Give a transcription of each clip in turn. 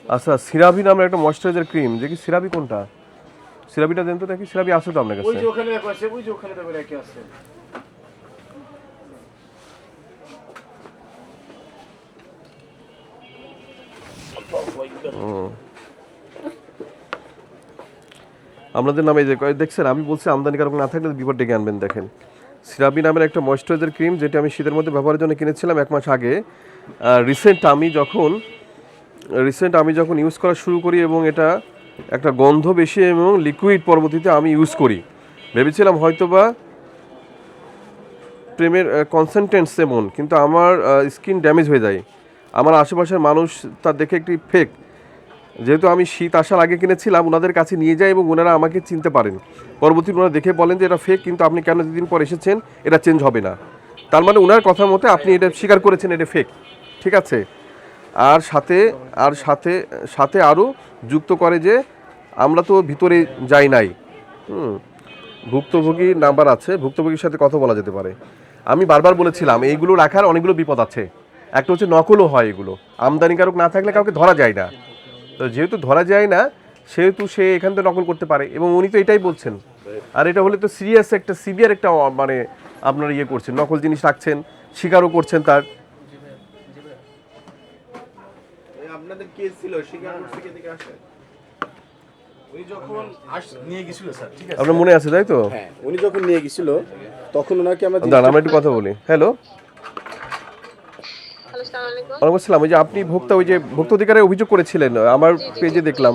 আচ্ছা, সিরাভি নামের একটা ময়েশ্চারাইজার ক্রিম, দেখি সিরাভি কোনটা, সিরাভিটা দেন তো দেখি, সিরাভি আছে তো আপনার কাছে? ওই যে ওখানে রাখা আছে, ওই যে ওখানে দেখো রাখা আছে। আপনাদের নামে যে দেখছেন, আমি বলছি আমদানিকারক না থাকলে বিপদ ডেকে আনবেন। দেখেন, সিরাভি নামের একটা ময়েশ্চারাইজার ক্রিম, যেটা আমি শীতের মধ্যে ব্যবহারের জন্য কিনেছিলাম 1 মাস আগে। রিসেন্ট আমি যখন ইউজ করা শুরু করি এবং এটা একটা গন্ধ বেশি এবং লিকুইড পরবর্তীতে আমি ইউজ করি, ভেবেছিলাম হয়তোবা প্রেমের কনসেন্টেন্স এমন, কিন্তু আমার স্কিন ড্যামেজ হয়ে যায়। আমার আশেপাশের মানুষ তা দেখে একটি ফেক, যেহেতু আমি শীত আসার আগে কিনেছিলাম, ওনাদের কাছে নিয়ে যাই এবং ওনারা আমাকে চিনতে পারেন। পরবর্তীতে ওনারা দেখে বলেন যে এটা ফেক, কিন্তু আপনি কেন 2 দিন পর এসেছেন, এটা চেঞ্জ হবে না। তার মানে ওনার কথা মতে আপনি এটা স্বীকার করেছেন এটা ফেক, ঠিক আছে? আর সাথে আরও যুক্ত করে যে আমরা তো ভিতরে যাই নাই, ভুক্তভোগী নাম্বার আছে, ভুক্তভোগীর সাথে কথা বলা যেতে পারে। আমি বারবার বলেছিলাম এইগুলো রাখার অনেকগুলো বিপদ আছে। একটা হচ্ছে নকলও হয়, এগুলো আমদানিকারক না থাকলে কাউকে ধরা যায় না। তো যেহেতু ধরা যায় না, সেহেতু সে এখান থেকে নকল করতে পারে, এবং উনি তো এটাই বলছেন। আর এটা হলে তো সিভিয়ার একটা মানে আপনারা ইয়ে করছেন, নকল জিনিস রাখছেন, স্বীকারও করছেন তার। আপনাদের কেস ছিল, স্বীকার করতে কে দিকে আসে? উনি যখন নিয়ে গেছিল স্যার, ঠিক আছে? আপনার মনে আছে তাই তো? হ্যাঁ, উনি যখন নিয়ে গেছিল তখন ওনাকে আমরা আমরা একটু কথা বলি। হ্যালো, ওয়ালাইকুম আসসালাম। ওই যে আপনি ওই যে ভোক্তা অধিকারের অভিযোগ করেছিলেন, আমার পেজে দেখলাম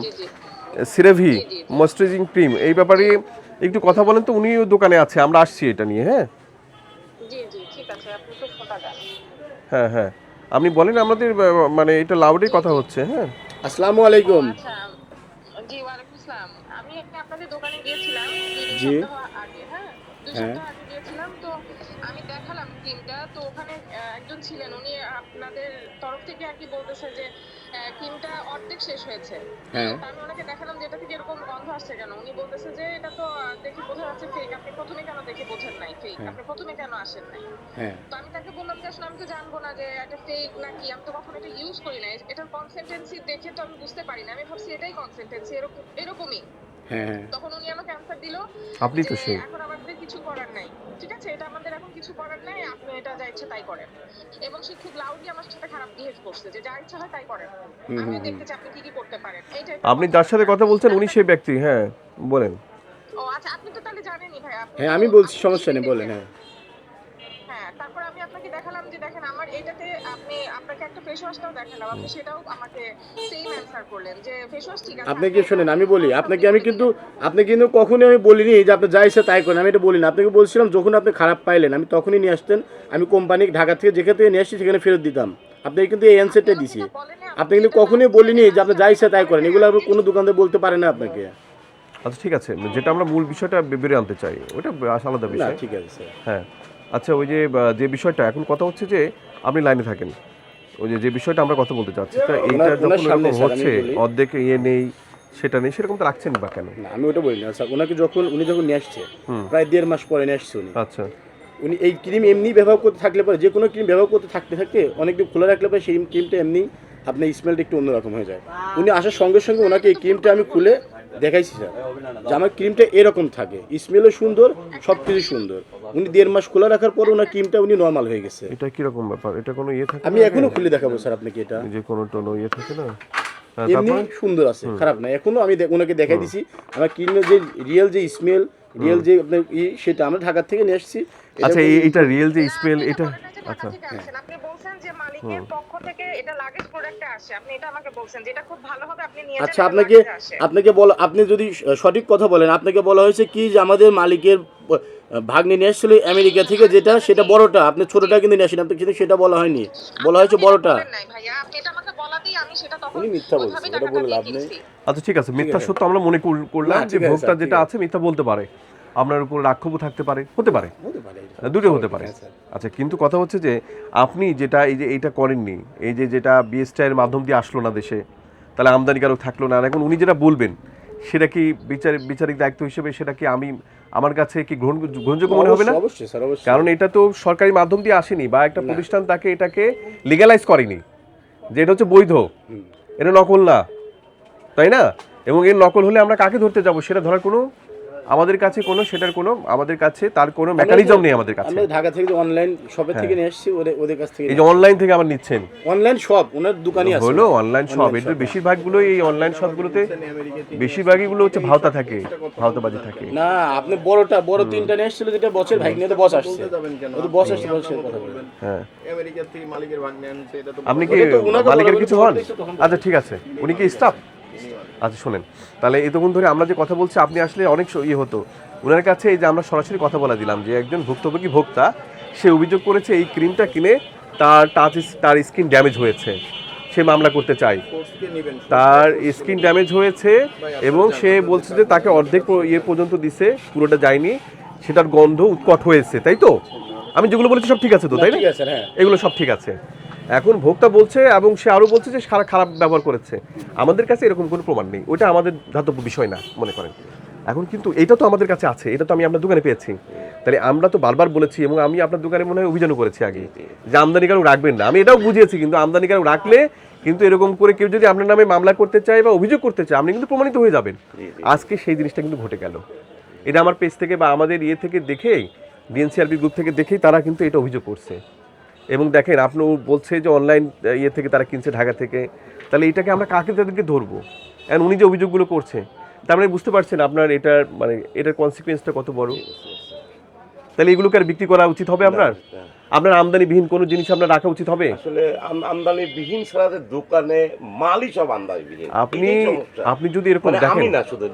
সিরাভি ময়েশ্চারাইজিং ক্রিম, এই ব্যাপারে একটু কথা বলেন তো। উনিও দোকানে আছে, আমরা আসছি এটা নিয়ে। হ্যাঁ ঠিক আছে, আপনি তো ফোনটা দেন। হ্যাঁ, আপনি বলেন, আমাদের মানে এটা লাউডে কথা হচ্ছে। হ্যাঁ, আসসালামু আলাইকুম। আচ্ছা, জি ওয়ালাইকুম আসসালাম। আমি আপনাদের দোকানে গিয়েছিলাম 2 জি। সপ্তাহ আগে, হ্যাঁ 2 সপ্তাহ আগে গিয়েছিলাম। তো আমি দেখালাম ক্রিমটা, তো ওখানে একজন ছিলেন, উনি আপনাদের তরফ থেকে আর কি বলতেছে যে ক্রিমটা অর্ধেক শেষ হয়েছে। হ্যাঁ। আমি ওনাকে দেখালাম যে এটা থেকে এরকম গন্ধ আসছে কেন। উনি বলতেছে যে এটা তো দেখে বোঝা যাচ্ছে ফেক। আপনি প্রথমে কেন দেখে বোঝেন নাই ফেক? আপনি প্রথমে কেন আসেন নাই? হ্যাঁ। তো আমি তাকে বললাম যে আসলে আমি তো জানবো না যে এটা ফেক নাকি, আমি তো কখনো এটা ইউজ করি না। এটার কনসিস্টেন্সি দেখে তো আমি বুঝতে পারি না। আমি ভাবছি এটাই কনসিস্টেন্সি, এরকমই। হ্যাঁ। তখন উনি আমাকে অ্যানসার দিল আপনি তো যে সেই এখন আমাদের কিছু করার নাই। ঠিক আছে, এটা আমাদের এখন কিছু করার নাই, আপনি এটা যা ইচ্ছা তাই করেন। এবং সে খুব লাউডলি আমার সাথে খারাপ বিহেভ করছে যে যা ইচ্ছা হয় তাই করেন, আমি দেখতে চাই আপনি কি করতে পারেন। আপনি যার সাথে কথা বলছেন উনি সেই ব্যক্তি। হ্যাঁ বলেন। ও আচ্ছা, আপনি তো তাহলে জানেনই ভাই। হ্যাঁ, আমি বলছি, সমস্যা নেই, বলেন। হ্যাঁ। হ্যাঁ, তারপর আমি আপনাকে দেখালাম যে দেখেন আমার এটাতে আপনাকে একটা ফেস ওয়াশটাও দেখালাম, আপনি সেটাও আমাকে সেম অ্যানসার করলেন যে ফেস ওয়াশ ঠিক আছে। আপনি কি শুনেন, আমি বলি আপনাকে, আপনি কিন্তু কখনোই আমি বলিনি যে আপনি যা ইচ্ছা তাই করেন, আমি এটা বলিনি। আপনাকে বলছিলাম যখন আপনি খারাপ পাইলেন আমি তখনই নিয়ে আসতেন, আমি কোম্পানি ঢাকা থেকে যেখান থেকে নিয়ে আসছি সেখানে ফেরত দিতাম। আপনি কিন্তু এই অ্যানসারটা দিছি। আপনি কিন্তু কখনোই বলিনি যে আপনি যা ইচ্ছা তাই করেন, এগুলো আপনি কোনো দোকানদার বলতে পারে না আপনাকে। আচ্ছা ঠিক আছে, যেটা আমরা মূল বিষয়টা বেরে আনতে চাই ওটা আলাদা না, বিষয়। ঠিক আছে স্যার। হ্যাঁ আচ্ছা, ওই যে বিষয়টা এখন কথা হচ্ছে যে আপনি লাইনে থাকেন, ওই যে বিষয়টা আমরা কথা বলতে চাচ্ছি, তা এইটা যখন এরকম হচ্ছে অর্ধেক নেই সেটা নেই, সেরকম তো রাখছেন বা কেন? না, আমি ওটা বলি না স্যার। উনি যখন নিয়ে আসছে প্রায় 1.5 মাস পরে নিয়ে আসছে উনি। আচ্ছা, উনি এই ক্রিম এমনি ব্যবহার করতে থাকলে পরে, যে কোনো ক্রিম ব্যবহার করতে থাকতে অনেকদিন খোলা রাখলে পরে সেই ক্রিমটা এমনি আপনার স্মেলটা একটু অন্যরকম হয়ে যায়। উনি আসার সঙ্গে সঙ্গে ওনাকে এই ক্রিমটা আমি খুলে দেখাইছি স্যার যে আমার ক্রিমটা এরকম থাকে, স্মেলও সুন্দর, সব কিছু সুন্দর। উনি 1.5 মাস খোলা রাখার পর ওনার ক্রিমটা উনি নর্মাল হয়ে গেছে। এটা কিরকম ব্যাপার? এটা কোনো ইয়ে থাকে? আমি এখনো খুলে দেখাবো স্যার আপনাকে। এটা যে কোনো টোনো ইয়ে থাকে না? এমনি সুন্দর আছে, খারাপ না। এখনো আমি ওনাকে দেখাই দিছি আমার ক্রিমের যে রিয়েল যে স্মেল, রিয়েল যে আপনার সেটা আমরা ঢাকা থেকে নিয়ে আসছি। আচ্ছা, এটা রিয়েল যে স্মেল, এটা আচ্ছা আপনি বলছেন যে মালিকের পক্ষ থেকে এটা লাগেজ প্রোডাক্টে আসে, আপনি এটা আমাকে বলছেন যে এটা খুব ভালো হবে, আপনি নিয়ে যান। আচ্ছা, আপনাকে বল, আপনি যদি সঠিক কথা বলেন, আপনাকে বলা হয়েছে কি যে আমাদের মালিকের ভাগ্নে নিয়ে আসছিল আমেরিকা থেকে, যেটা সেটা বড়টা, আপনি ছোটটা কিন্তু নিয়ে আসেন। আপনাকে কিন্তু সেটা বলা হয়নি, বলা হয়েছে বড়টা। উনি মিথ্যা বলছে, এটা বলে লাভ নেই। আচ্ছা ঠিক আছে, মিথ্যা সত্য আমরা মনে করলাম যে ভোক্তা যেটা আছে মিথ্যা বলতে পারে, আপনার উপর রাক্ষোভও থাকতে পারে, হতে পারে, দুটো হতে পারে। আচ্ছা, কিন্তু কথা হচ্ছে যে আপনি যেটা এই যে এইটা করেননি, এই যেটা বিএসটিআই এর মাধ্যম দিয়ে আসলো না দেশে, তাহলে আমদানিকারক থাকলো না। এখন উনি যেটা বলবেন সেটা কি বিচারিক দায়িত্ব হিসেবে সেটা কি আমার কাছে কি গ্রহণযোগ্য মনে হবে না? অবশ্যই স্যার, অবশ্যই। কারণ এটা তো সরকারি মাধ্যম দিয়ে আসেনি বা একটা প্রতিষ্ঠান তাকে এটাকে লিগ্যালাইজ করেনি যে এটা হচ্ছে বৈধ। এটা নকল না, তাই না? এবং এর নকল হলে আমরা কাকে ধরতে যাব? সেটা ধরার কোনো আমাদের কাছে কোনো সেটার কোনো আমাদের কাছে তার কোনো মেকানিজম নেই আমাদের কাছে। আমরা ঢাকা থেকে যে অনলাইন শপের থেকে নিয়ে আসছি, ওদের কাছ থেকে। এই যে অনলাইন থেকে আবার নিচ্ছেন, অনলাইন শপ ওনার দোকানই আছে। হলো অনলাইন শপ, এদের বেশিরভাগগুলোই এই অনলাইন শপগুলোতে বেশিরভাগই হচ্ছে ভাওতা থাকে, ভাওতাবাজি থাকে। না, আপনি বড় 3টা নিয়ে আসছিল, যেটা বসের ভাগ নিয়ে তো বস আসছে, ও তো বস আসছে, বসের কথা বলবেন। হ্যাঁ, আমেরিকা থেকে মালিকের ভাগ নেন, সেটা তো আপনি কি মালিকের কিছু হন? আচ্ছা ঠিক আছে, উনি কি স্টাফ? আচ্ছা শোনেন, তাহলে এতক্ষণ ধরে আমরা যে কথা বলছি আপনি আসলে অনেক ইয়ে হতো ওনার কাছে। এই যে আমরা সরাসরি কথা বলা দিলাম যে একজন ভুক্তভোগী ভোক্তা, সে অভিযোগ করেছে এই ক্রিমটা কিনে তার স্কিন ড্যামেজ হয়েছে, সে মামলা করতে চায়। তার স্কিন ড্যামেজ হয়েছে এবং সে বলছে যে তাকে অর্ধেক ইয়ে পর্যন্ত দিছে, পুরোটা যায়নি, সেটার গন্ধ উৎকট হয়েছে, তাই তো? আমি যেগুলো বলেছি সব ঠিক আছে তো, তাই না? ঠিক আছে, হ্যাঁ। এগুলো সব ঠিক আছে। এখন ভোক্তা বলছে এবং সে আরও বলছে যে খারাপ ব্যবহার করেছে। আমাদের কাছে এরকম কোনো প্রমাণ নেই, ওইটা আমাদের ধাতব্য বিষয় না মনে করেন। এখন কিন্তু এটা তো আমাদের কাছে আছে, এটা তো আমি আপনার দোকানে পেয়েছি। তাহলে আমরা তো বারবার বলেছি এবং আমি আপনার দোকানে মনে হয় অভিযানও করেছি আগে যে আমদানিকারক রাখবেন না। আমি এটাও বুঝিয়েছি, কিন্তু আমদানিকারক রাখলে কিন্তু এরকম করে কেউ যদি আপনার নামে মামলা করতে চায় বা অভিযোগ করতে চায়, আপনি কিন্তু প্রমাণিত হয়ে যাবেন। আজকে সেই জিনিসটা কিন্তু ঘটে গেল। এটা আমার পেজ থেকে বা আমাদের ইয়ে থেকে দেখেই, ডিএনসিআরবি গ্রুপ থেকে দেখেই তারা কিন্তু এটা অভিযোগ করছে। এবং দেখেন আপনি বলছে যে অনলাইন ইয়ে থেকে তারা কিনছে ঢাকা থেকে, তাহলে এটাকে আমরা কাকে তাদেরকে ধরবো? এখন উনি যে অভিযোগগুলো করছে, তার মানে বুঝতে পারছেন আপনার এটার মানে এটার কনসিকুয়েন্সটা কত বড়। তাহলে এগুলোকে আর বিক্রি করা উচিত হবে আপনার? আপনার আমদানিবিহীন কোনো জিনিস আপনার রাখা উচিত হবে? আসলে আমদানিবিহীন ছাড়া যে দোকানে মালই সব আমদানিবিহীন। আপনি যদি এরকম দেখেন, আমি না শুধু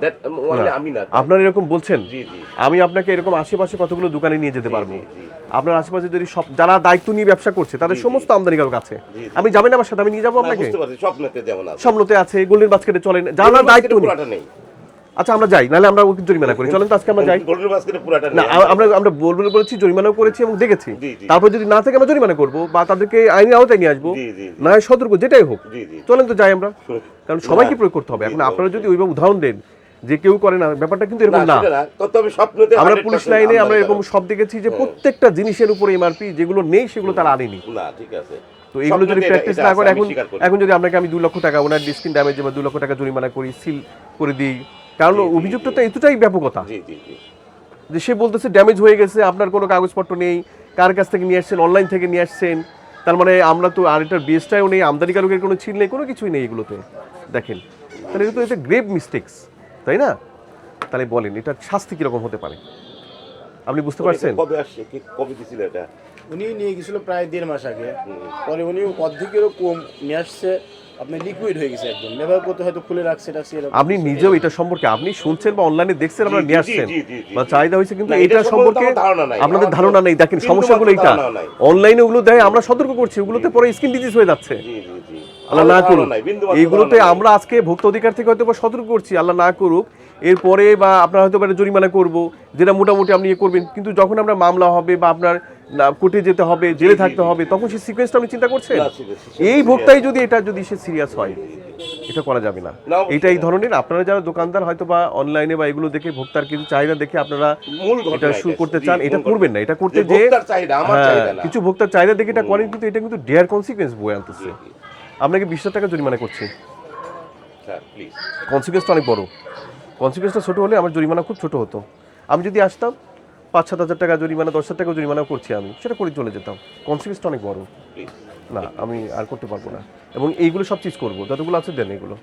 আমি না, আপনারা এরকম বলছেন, জি জি, আমি আপনাকে এরকম আশেপাশে কতগুলো দোকানে নিয়ে যেতে পারবো। জি, জি। আপনার আশেপাশে যদি সব যারা দায়িত্ব নিয়ে ব্যবসা করছে তাদের সমস্ত আমদানিকারক আছে, আমি যাবেন আমার সাথে, আমি নিয়ে যাবো আপনাকে। বুঝতে পারছি, স্বপ্নতে যেমন আছে, স্বপ্নতে আছে, গোল্ডেন বাস্কেটে চলেন, যারা দায়িত্ব নিয়ে। পুরাটা নেই। আচ্ছা আমরা যাই, নাহলে আমরা ওকে জরিমানা করি, চলেন তো আজকে আমরা যাই। গোল্ডেন বাস্কেটে পুরাটা না নেই। আমরা বলেছি, জরিমানাও করেছি এবং দেখেছি। জি, জি। তারপর যদি না থাকে আমরা জরিমানা করবো বা তাদেরকে আইনি আওতায় নিয়ে আসবো, জি, জি, জি। না হয় সতর্ক, যেটাই হোক। জি, জি। চলেন তো যাই আমরা, কারণ সবাইকে প্রয়োগ করতে হবে। এখন আপনারা যদি ওইভাবে উদাহরণ দেন যে কেউ করে না, ব্যাপারটা কিন্তু এরকম না। তবে স্বপ্নতে আমরা 100% পুলিশ লাইনে আমরা এরকম আমদানিকারক। সব দেখেছি যে প্রত্যেকটা জিনিসের উপরে এমআরপি, যেগুলো নেই সেগুলো তারা আনেনি। না, ঠিক আছে। তো এগুলো যদি স্বপ্নতে প্র্যাকটিস এটা না আছে, করে, আমি এখন স্বীকার করি। এখন যদি আপনাকে আমি 2 লক্ষ টাকা ওনার স্কিন ড্যামেজ বা 2 লক্ষ টাকা জরিমানা করি, সিল করে দিই, কারণ অভিযোগটা তো এতটাই ব্যাপকতা জি জি জি। যে সে বলতেছে ড্যামেজ হয়ে গেছে, আপনার কোনো কাগজপত্র নেই, কার কাছ থেকে নিয়ে আসছেন, অনলাইন থেকে নিয়ে আসছেন, তার মানে আমরা তো আর এটার বেসটাও নেই, আমদানিকারকের কোনো ছিল নেই, কোনো কিছুই নেই এগুলোতে। দেখেন তাহলে এটা তো এটা গ্রেভ মিস্টেক্স, তাই না? তাহলে বলেন এটার শাস্তি কীরকম হতে পারে, আপনি বুঝতে পারছেন? কবে আসছে, কবে দিছিল এটা? উনি নিয়ে গেছিল প্রায় 1.5 মাস আগে, পরে উনি অর্ধেকেরও কম নিয়ে আসছে, আপনি লিকুইড হয়ে গেছে একদম, ব্যবহার করতে হয়তো খুলে রাখছে এরকম। আপনি নিজেও এটা সম্পর্কে আপনি শুনছেন বা অনলাইনে দেখছেন, আমরা জি, নিয়ে জি, আসছেন জি, জি, জি, বা জি। চাহিদা হয়েছে, কিন্তু না, এটা এটা সম্পর্কে সম্বন্ধে আমার ধারণা নাই। আপনাদের আমার ধারণা নেই। দেখেন বিন্দুমাত্র সমস্যাগুলো এইটা, ধারণা নাই। অনলাইনে ওগুলো দেয়, আমরা সতর্ক করছি, ওগুলোতে পরে স্কিন ডিজিজ হয়ে যাচ্ছে। জি জি জি। আল্লাহ না আমার করুক, ধারণা নাই, বিন্দুমাত্র এইগুলোতে ধারণা নাই। আমরা আজকে ভোক্তা অধিকার থেকে হয়তো বা সতর্ক করছি, আল্লাহ না করুক এরপরে বা আপনার হয়তো বা একটা জরিমানা করবো, যেটা মোটামুটি আপনি ইয়ে করবেন, কিন্তু যখন আমরা মামলা হবে বা আপনার কোর্টে যেতে হবে, জেলে থাকতে হবে, তখন সেই সিকোয়েন্সটা আপনি চিন্তা করছেন? না, এই ভোক্তাই যদি এটা যদি সে সিরিয়াস হয়, এটা করা যাবে না। না, অবশ্যই এটা এই ধরনের আপনারা যারা দোকানদার হয়তো বা অনলাইনে বা এগুলো দেখে ভোক্তার কিছু চাহিদা দেখে আপনারা মূল ঘটনা এটা শুরু করতে জি, চান, এটা মূল করবেন ঘটনা। না। এটা করতে যে যে ভোক্তার চাহিদা, আমার চাহিদা না। কিছু ভোক্তার চাহিদা দেখে এটা করেন, কিন্তু এটা কিন্তু ডেয়ার কনসিকুয়েন্স বয়ে আনতেছে। আপনাকে 20,000 টাকা জরিমানা করছি, স্যার প্লিজ। কনসিকুয়েন্সটা অনেক বড়। কনসিকুয়েন্সটা ছোট হলে আমার জরিমানা খুব ছোট হতো। আমি যদি আসতাম 5-7 হাজার টাকা জরিমানা, 10,000 টাকা জরিমানা করছি আমি, সেটা করে চলে যেতাম। কনসিকুয়েন্সটা অনেক বড় প্লিজ। না, আমি আর করতে পারবো না। এবং এইগুলো সব চিজ করবো, যতগুলো আছে দেন এগুলো।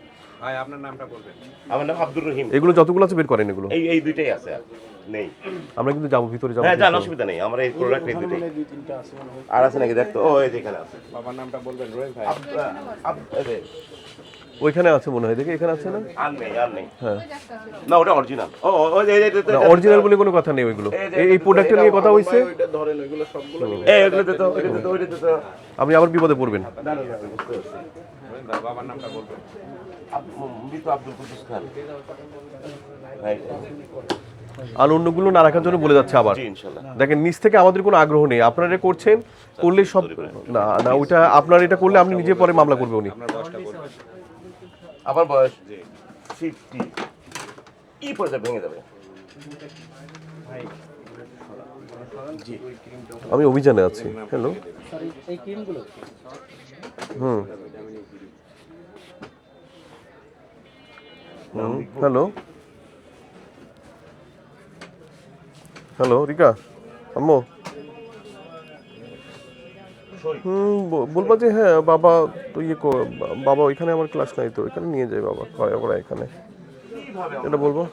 ভাই আপনার নামটা বলবেন। আমার নাম আব্দুর রহিম। এগুলো যতগুলো আছে বের করেন এগুলো। এই দুইটাই আছে, আর নেই। আমরা কিন্তু যাবো, ভিতরে যাবো। হ্যাঁ, জান, অসুবিধা নেই। আমার এই প্রোডাক্ট এই দুইটাই। 2-3টা আছে মনে হয়। আর আছে নাকি দেখতো? ও এই যেখানে আছে। বাবার নামটা বলবেন রোহিত ভাই। ওইখানে আছে মনে হয়, দেখি এখানে আছে না? আর নেই, আর নেই। হ্যাঁ, না, ওটা অরিজিনাল। ও ওই যে না অরিজিনাল বলে কোনো কথা নেই ওইগুলো। এই প্রোডাক্টটা নিয়ে কথা হইছে, ওইটা ধরেন, ওইগুলো সবগুলো নিবেন। এই এগুলো দিতে, ওইটা দিতে, ওইটা দিতে। আপনি আবার বিপদে পড়বেন। বুঝতে পারছি। রোহিত ভাই বাবার নামটা বলবেন। মৃত আব্দুল কুদ্দুস খান। ভাই, আর অন্যগুলো না রাখার জন্য বলে যাচ্ছে আবার। জি ইনশাআল্লাহ। দেখেন নিজ থেকে আমাদের কোনো আগ্রহ নেই, আপনারা এটা করছেন, করলে সব না না ওইটা আপনার এটা করলে আপনি নিজে পরে মামলা করবে উনি। আপনার বয়সটা বলবেন। আমার বয়স 50 ই পর্যন্ত ভেঙে যাবে। আমি অভিযানে আছি। হ্যালো, এই ক্রিমগুলো হুম, হ্যালো হ্যালো রিকা আম্মু বলবা যে হ্যাঁ বাবা তো বাবা ওইখানে আমার ক্লাস নাই তো এখানে নিয়ে যায় বাবা করে ওরা এখানে এটা বলবো